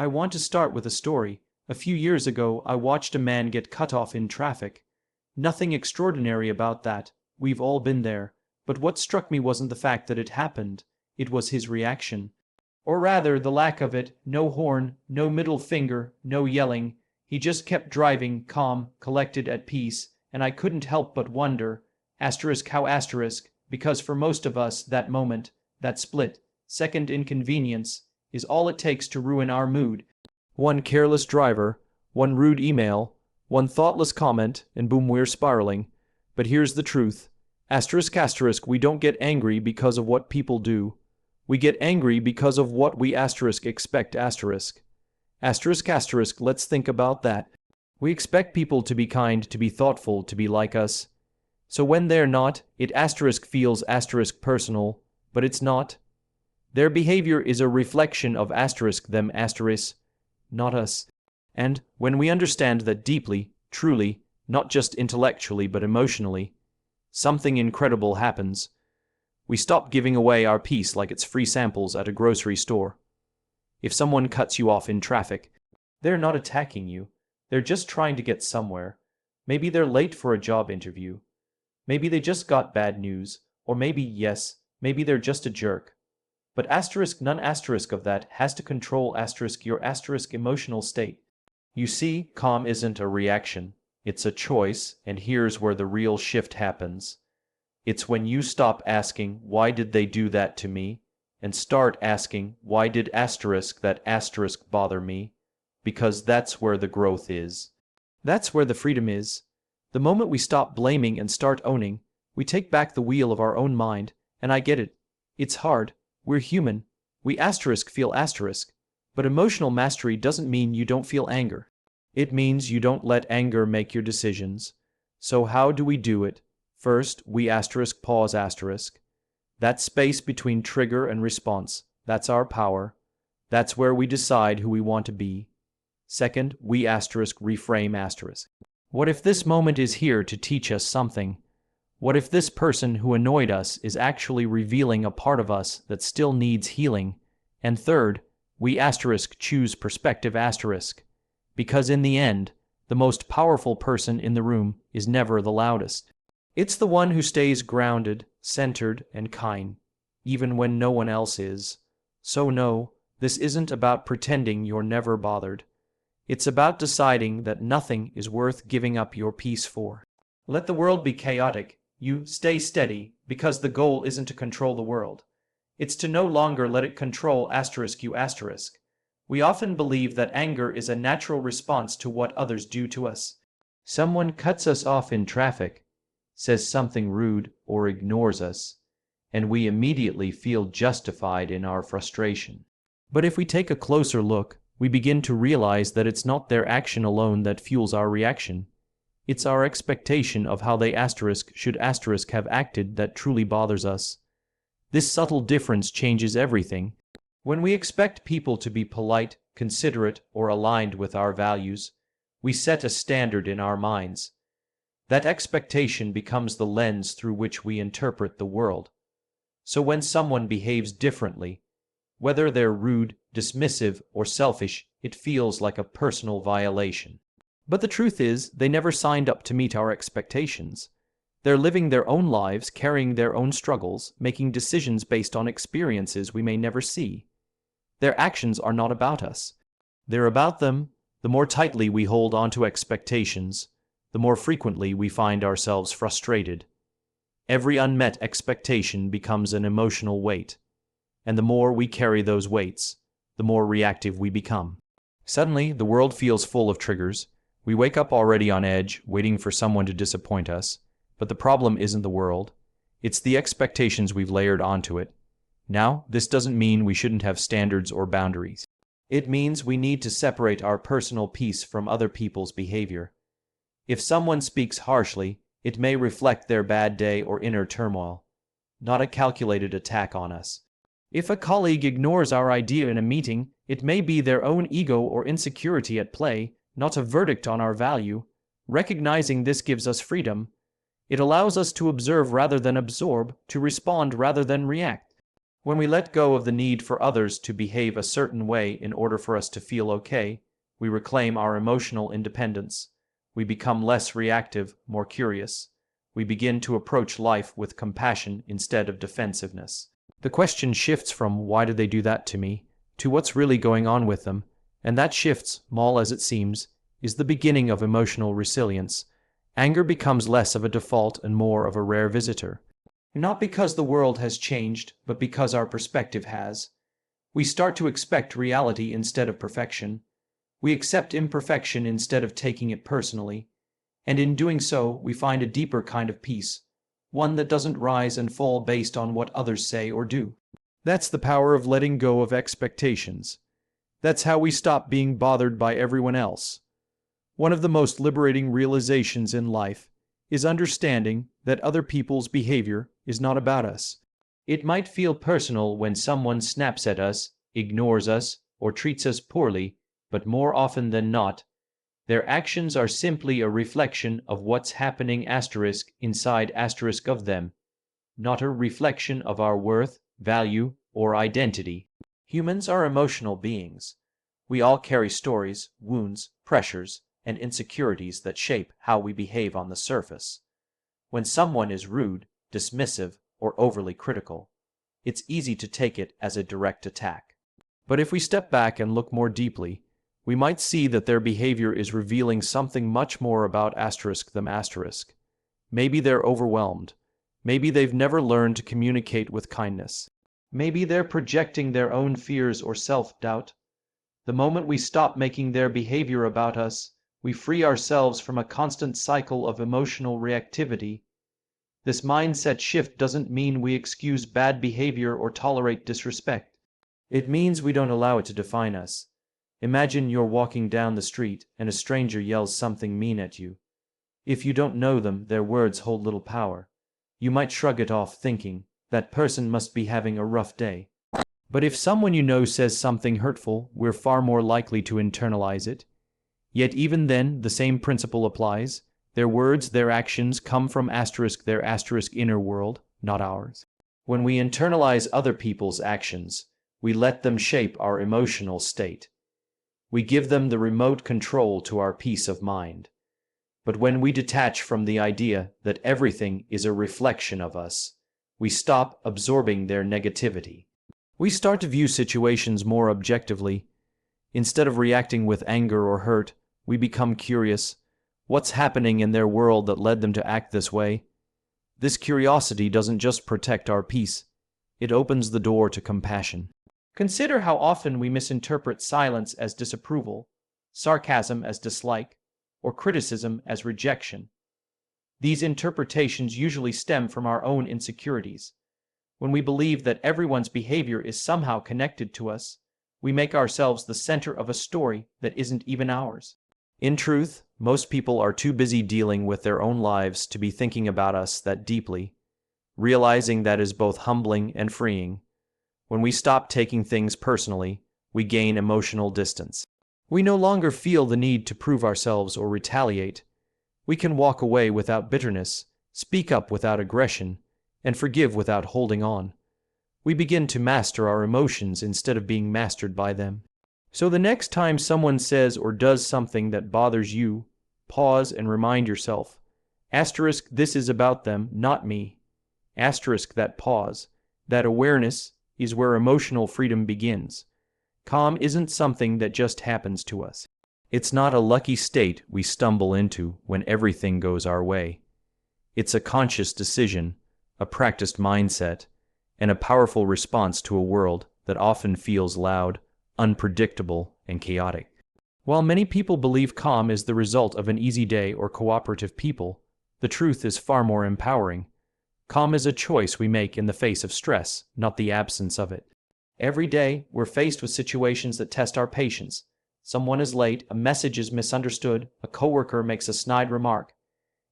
I want to start with a story. A few years ago, I watched a man get cut off in traffic. Nothing extraordinary about that. We've all been there. But what struck me wasn't the fact that it happened. It was his reaction. Or rather, the lack of it. No horn, no middle finger, no yelling. He just kept driving, calm, collected, at peace, and I couldn't help but wonder, because for most of us, that moment, that split-second inconvenience, is all it takes to ruin our mood. One careless driver, one rude email, one thoughtless comment, and boom, we're spiraling. But here's the truth. We don't get angry because of what people do. We get angry because of what we expect. Let's think about that. We expect people to be kind, to be thoughtful, to be like us. So when they're not, it feels personal, but it's not. Their behavior is a reflection of them, not us. And when we understand that deeply, truly, not just intellectually but emotionally, something incredible happens. We stop giving away our peace like it's free samples at a grocery store. If someone cuts you off in traffic, they're not attacking you. They're just trying to get somewhere. Maybe they're late for a job interview. Maybe they just got bad news. Or maybe they're just a jerk. But none of that has to control your emotional state. You see, calm isn't a reaction. It's a choice, and here's where the real shift happens. It's when you stop asking, why did they do that to me? And start asking, why did that bother me? Because that's where the growth is. That's where the freedom is. The moment we stop blaming and start owning, we take back the wheel of our own mind, and I get it. It's hard. We're human. We feel But emotional mastery doesn't mean you don't feel anger. It means you don't let anger make your decisions. So how do we do it? First, we pause. That space between trigger and response, that's our power. That's where we decide who we want to be. Second, we reframe. What if this moment is here to teach us something? What if this person who annoyed us is actually revealing a part of us that still needs healing? And third, we choose perspective. Because in the end, the most powerful person in the room is never the loudest. It's the one who stays grounded, centered, and kind, even when no one else is. So no, this isn't about pretending you're never bothered. It's about deciding that nothing is worth giving up your peace for. Let the world be chaotic. You stay steady, because the goal isn't to control the world. It's to no longer let it control you. We often believe that anger is a natural response to what others do to us. Someone cuts us off in traffic, says something rude, or ignores us, and we immediately feel justified in our frustration. But if we take a closer look, we begin to realize that it's not their action alone that fuels our reaction. It's our expectation of how they should have acted that truly bothers us. This subtle difference changes everything. When we expect people to be polite, considerate, or aligned with our values, we set a standard in our minds. That expectation becomes the lens through which we interpret the world. So when someone behaves differently, whether they're rude, dismissive, or selfish, it feels like a personal violation. But the truth is, they never signed up to meet our expectations. They're living their own lives, carrying their own struggles, making decisions based on experiences we may never see. Their actions are not about us. They're about them. The more tightly we hold onto expectations, the more frequently we find ourselves frustrated. Every unmet expectation becomes an emotional weight, and the more we carry those weights, the more reactive we become. Suddenly, the world feels full of triggers. We wake up already on edge, waiting for someone to disappoint us. But the problem isn't the world. It's the expectations we've layered onto it. Now, this doesn't mean we shouldn't have standards or boundaries. It means we need to separate our personal peace from other people's behavior. If someone speaks harshly, it may reflect their bad day or inner turmoil, not a calculated attack on us. If a colleague ignores our idea in a meeting, it may be their own ego or insecurity at play, not a verdict on our value. Recognizing this gives us freedom. It allows us to observe rather than absorb, to respond rather than react. When we let go of the need for others to behave a certain way in order for us to feel okay, we reclaim our emotional independence. We become less reactive, more curious. We begin to approach life with compassion instead of defensiveness. The question shifts from "why did they do that to me?" to "what's really going on with them?" And that shifts, small as it seems, is the beginning of emotional resilience. Anger becomes less of a default and more of a rare visitor. Not because the world has changed, but because our perspective has. We start to expect reality instead of perfection. We accept imperfection instead of taking it personally. And in doing so, we find a deeper kind of peace, one that doesn't rise and fall based on what others say or do. That's the power of letting go of expectations. That's how we stop being bothered by everyone else. One of the most liberating realizations in life is understanding that other people's behavior is not about us. It might feel personal when someone snaps at us, ignores us, or treats us poorly, but more often than not, their actions are simply a reflection of what's happening inside of them, not a reflection of our worth, value, or identity. Humans are emotional beings. We all carry stories, wounds, pressures, and insecurities that shape how we behave on the surface. When someone is rude, dismissive, or overly critical, it's easy to take it as a direct attack. But if we step back and look more deeply, we might see that their behavior is revealing something much more about them. Maybe they're overwhelmed. Maybe they've never learned to communicate with kindness. Maybe they're projecting their own fears or self-doubt. The moment we stop making their behavior about us, we free ourselves from a constant cycle of emotional reactivity. This mindset shift doesn't mean we excuse bad behavior or tolerate disrespect. It means we don't allow it to define us. Imagine you're walking down the street and a stranger yells something mean at you. If you don't know them, their words hold little power. You might shrug it off thinking, that person must be having a rough day. But if someone you know says something hurtful, we're far more likely to internalize it. Yet even then, the same principle applies. Their words, their actions come from their inner world, not ours. When we internalize other people's actions, we let them shape our emotional state. We give them the remote control to our peace of mind. But when we detach from the idea that everything is a reflection of us, we stop absorbing their negativity. We start to view situations more objectively. Instead of reacting with anger or hurt, we become curious. What's happening in their world that led them to act this way? This curiosity doesn't just protect our peace, it opens the door to compassion. Consider how often we misinterpret silence as disapproval, sarcasm as dislike, or criticism as rejection. These interpretations usually stem from our own insecurities. When we believe that everyone's behavior is somehow connected to us, we make ourselves the center of a story that isn't even ours. In truth, most people are too busy dealing with their own lives to be thinking about us that deeply. Realizing that is both humbling and freeing. When we stop taking things personally, we gain emotional distance. We no longer feel the need to prove ourselves or retaliate. We can walk away without bitterness, speak up without aggression, and forgive without holding on. We begin to master our emotions instead of being mastered by them. So the next time someone says or does something that bothers you, pause and remind yourself, this is about them, not me. That pause, that awareness is where emotional freedom begins. Calm isn't something that just happens to us. It's not a lucky state we stumble into when everything goes our way. It's a conscious decision, a practiced mindset, and a powerful response to a world that often feels loud, unpredictable, and chaotic. While many people believe calm is the result of an easy day or cooperative people, the truth is far more empowering. Calm is a choice we make in the face of stress, not the absence of it. Every day, we're faced with situations that test our patience. Someone is late, a message is misunderstood, a coworker makes a snide remark.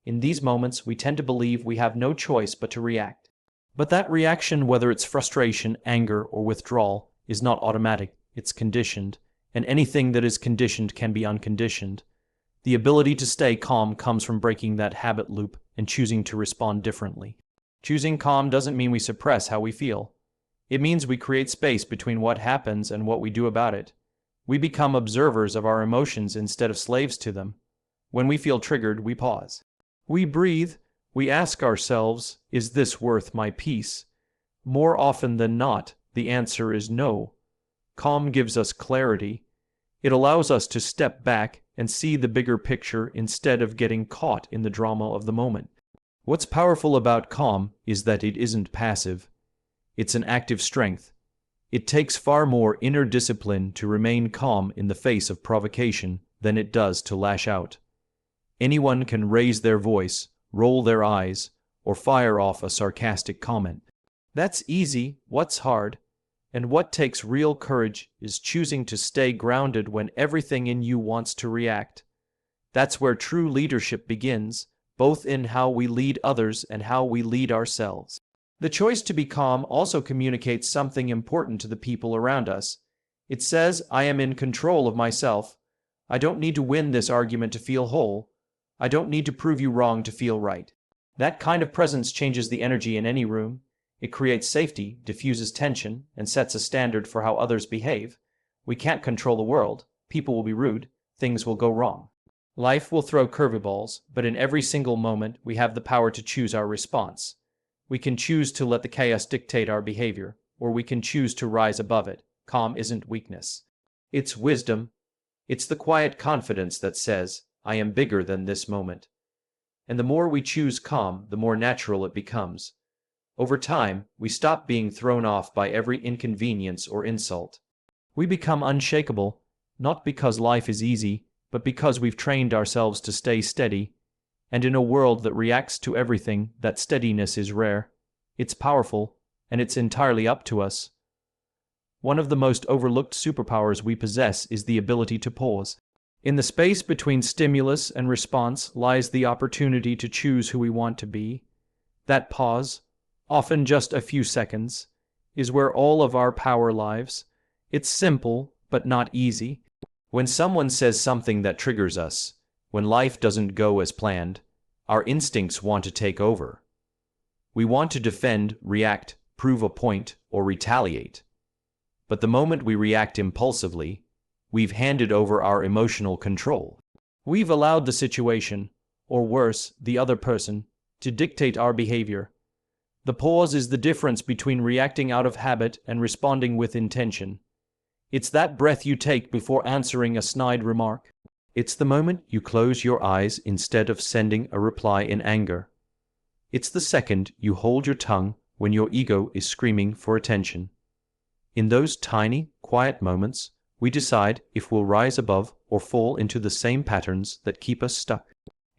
In these moments, we tend to believe we have no choice but to react. But that reaction, whether it's frustration, anger, or withdrawal, is not automatic, it's conditioned, and anything that is conditioned can be unconditioned. The ability to stay calm comes from breaking that habit loop and choosing to respond differently. Choosing calm doesn't mean we suppress how we feel. It means we create space between what happens and what we do about it. We become observers of our emotions instead of slaves to them. When we feel triggered, we pause. We breathe. We ask ourselves, is this worth my peace? More often than not, the answer is no. Calm gives us clarity. It allows us to step back and see the bigger picture instead of getting caught in the drama of the moment. What's powerful about calm is that it isn't passive. It's an active strength. It takes far more inner discipline to remain calm in the face of provocation than it does to lash out. Anyone can raise their voice, roll their eyes, or fire off a sarcastic comment. That's easy. What's hard? And what takes real courage is choosing to stay grounded when everything in you wants to react. That's where true leadership begins, both in how we lead others and how we lead ourselves. The choice to be calm also communicates something important to the people around us. It says, I am in control of myself. I don't need to win this argument to feel whole. I don't need to prove you wrong to feel right. That kind of presence changes the energy in any room. It creates safety, diffuses tension, and sets a standard for how others behave. We can't control the world. People will be rude. Things will go wrong. Life will throw curveballs, but in every single moment, we have the power to choose our response. We can choose to let the chaos dictate our behavior, or we can choose to rise above it. Calm isn't weakness. It's wisdom. It's the quiet confidence that says, I am bigger than this moment. And the more we choose calm, the more natural it becomes. Over time, we stop being thrown off by every inconvenience or insult. We become unshakable, not because life is easy, but because we've trained ourselves to stay steady. And in a world that reacts to everything, that steadiness is rare. It's powerful, and it's entirely up to us. One of the most overlooked superpowers we possess is the ability to pause. In the space between stimulus and response lies the opportunity to choose who we want to be. That pause, often just a few seconds, is where all of our power lies. It's simple, but not easy. When someone says something that triggers us, when life doesn't go as planned, our instincts want to take over. We want to defend, react, prove a point, or retaliate. But the moment we react impulsively, we've handed over our emotional control. We've allowed the situation, or worse, the other person, to dictate our behavior. The pause is the difference between reacting out of habit and responding with intention. It's that breath you take before answering a snide remark. It's the moment you close your eyes instead of sending a reply in anger. It's the second you hold your tongue when your ego is screaming for attention. In those tiny, quiet moments, we decide if we'll rise above or fall into the same patterns that keep us stuck.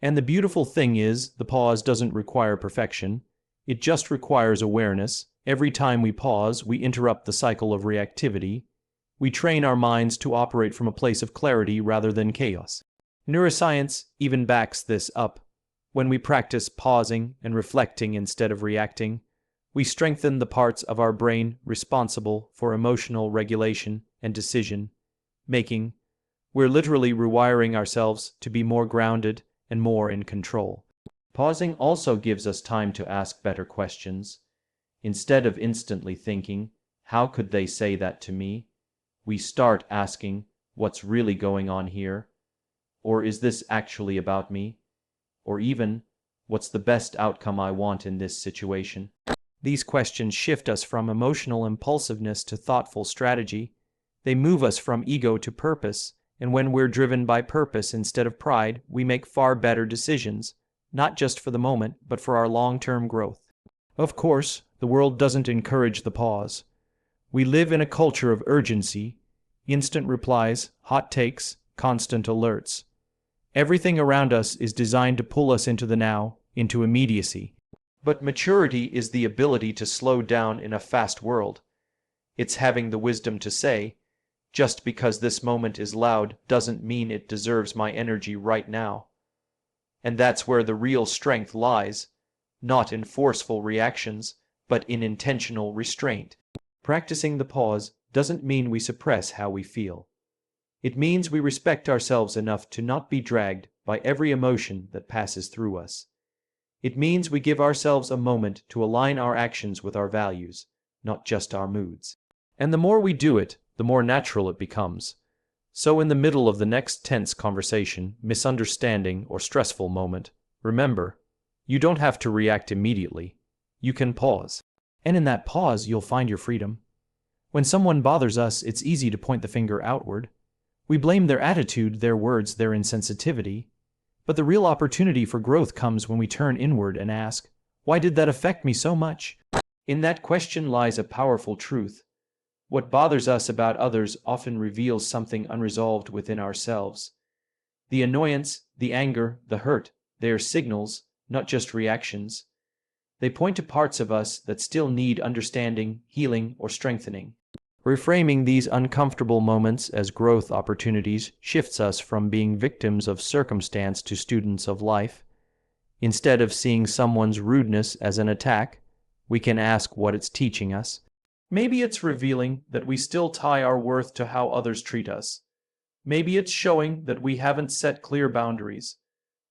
And the beautiful thing is, the pause doesn't require perfection. It just requires awareness. Every time we pause, we interrupt the cycle of reactivity. We train our minds to operate from a place of clarity rather than chaos. Neuroscience even backs this up. When we practice pausing and reflecting instead of reacting, we strengthen the parts of our brain responsible for emotional regulation and decision making. We're literally rewiring ourselves to be more grounded and more in control. Pausing also gives us time to ask better questions. Instead of instantly thinking, how could they say that to me? We start asking, what's really going on here? Or is this actually about me? Or even, what's the best outcome I want in this situation? These questions shift us from emotional impulsiveness to thoughtful strategy. They move us from ego to purpose, and when we're driven by purpose instead of pride, we make far better decisions, not just for the moment, but for our long-term growth. Of course, the world doesn't encourage the pause. We live in a culture of urgency, instant replies, hot takes, constant alerts. Everything around us is designed to pull us into the now, into immediacy. But maturity is the ability to slow down in a fast world. It's having the wisdom to say, just because this moment is loud doesn't mean it deserves my energy right now. And that's where the real strength lies, not in forceful reactions, but in intentional restraint. Practicing the pause doesn't mean we suppress how we feel. It means we respect ourselves enough to not be dragged by every emotion that passes through us. It means we give ourselves a moment to align our actions with our values, not just our moods. And the more we do it, the more natural it becomes. So in the middle of the next tense conversation, misunderstanding, or stressful moment, remember, you don't have to react immediately. You can pause. And in that pause, you'll find your freedom. When someone bothers us, it's easy to point the finger outward. We blame their attitude, their words, their insensitivity. But the real opportunity for growth comes when we turn inward and ask, why did that affect me so much? In that question lies a powerful truth. What bothers us about others often reveals something unresolved within ourselves. The annoyance, the anger, the hurt, they are signals, not just reactions. They point to parts of us that still need understanding, healing, or strengthening. Reframing these uncomfortable moments as growth opportunities shifts us from being victims of circumstance to students of life. Instead of seeing someone's rudeness as an attack, we can ask what it's teaching us. Maybe it's revealing that we still tie our worth to how others treat us. Maybe it's showing that we haven't set clear boundaries.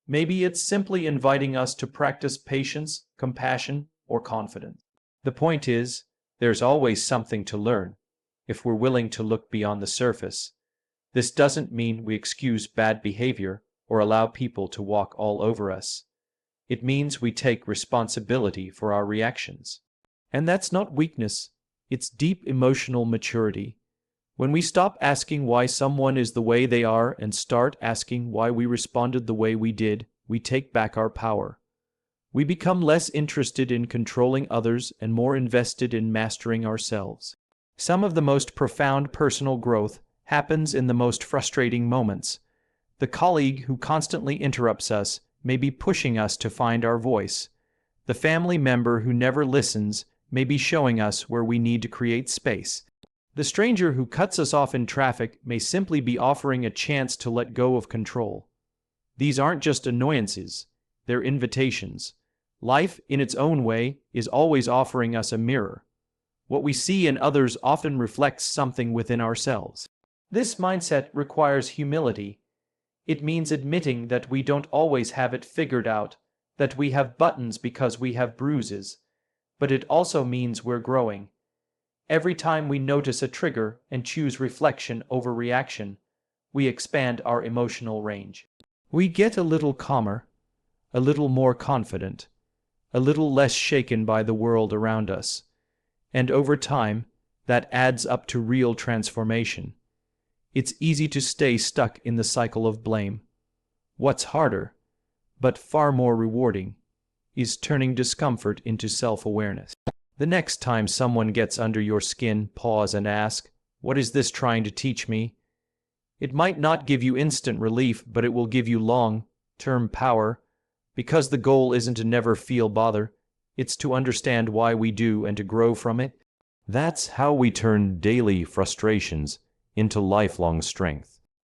Maybe it's simply inviting us to practice patience, compassion, or confidence. The point is, there's always something to learn, if we're willing to look beyond the surface. This doesn't mean we excuse bad behavior or allow people to walk all over us. It means we take responsibility for our reactions. And that's not weakness, it's deep emotional maturity. When we stop asking why someone is the way they are and start asking why we responded the way we did, we take back our power. We become less interested in controlling others and more invested in mastering ourselves. Some of the most profound personal growth happens in the most frustrating moments. The colleague who constantly interrupts us may be pushing us to find our voice. The family member who never listens may be showing us where we need to create space. The stranger who cuts us off in traffic may simply be offering a chance to let go of control. These aren't just annoyances, they're invitations. Life, in its own way, is always offering us a mirror. What we see in others often reflects something within ourselves. This mindset requires humility. It means admitting that we don't always have it figured out, that we have buttons because we have bruises. But it also means we're growing. Every time we notice a trigger and choose reflection over reaction, we expand our emotional range. We get a little calmer, a little more confident, a little less shaken by the world around us. And over time, that adds up to real transformation. It's easy to stay stuck in the cycle of blame. What's harder, but far more rewarding, is turning discomfort into self-awareness. The next time someone gets under your skin, pause and ask, what is this trying to teach me? It might not give you instant relief, but it will give you long-term power, because the goal isn't to never feel bother, it's to understand why we do and to grow from it. That's how we turn daily frustrations into lifelong strength.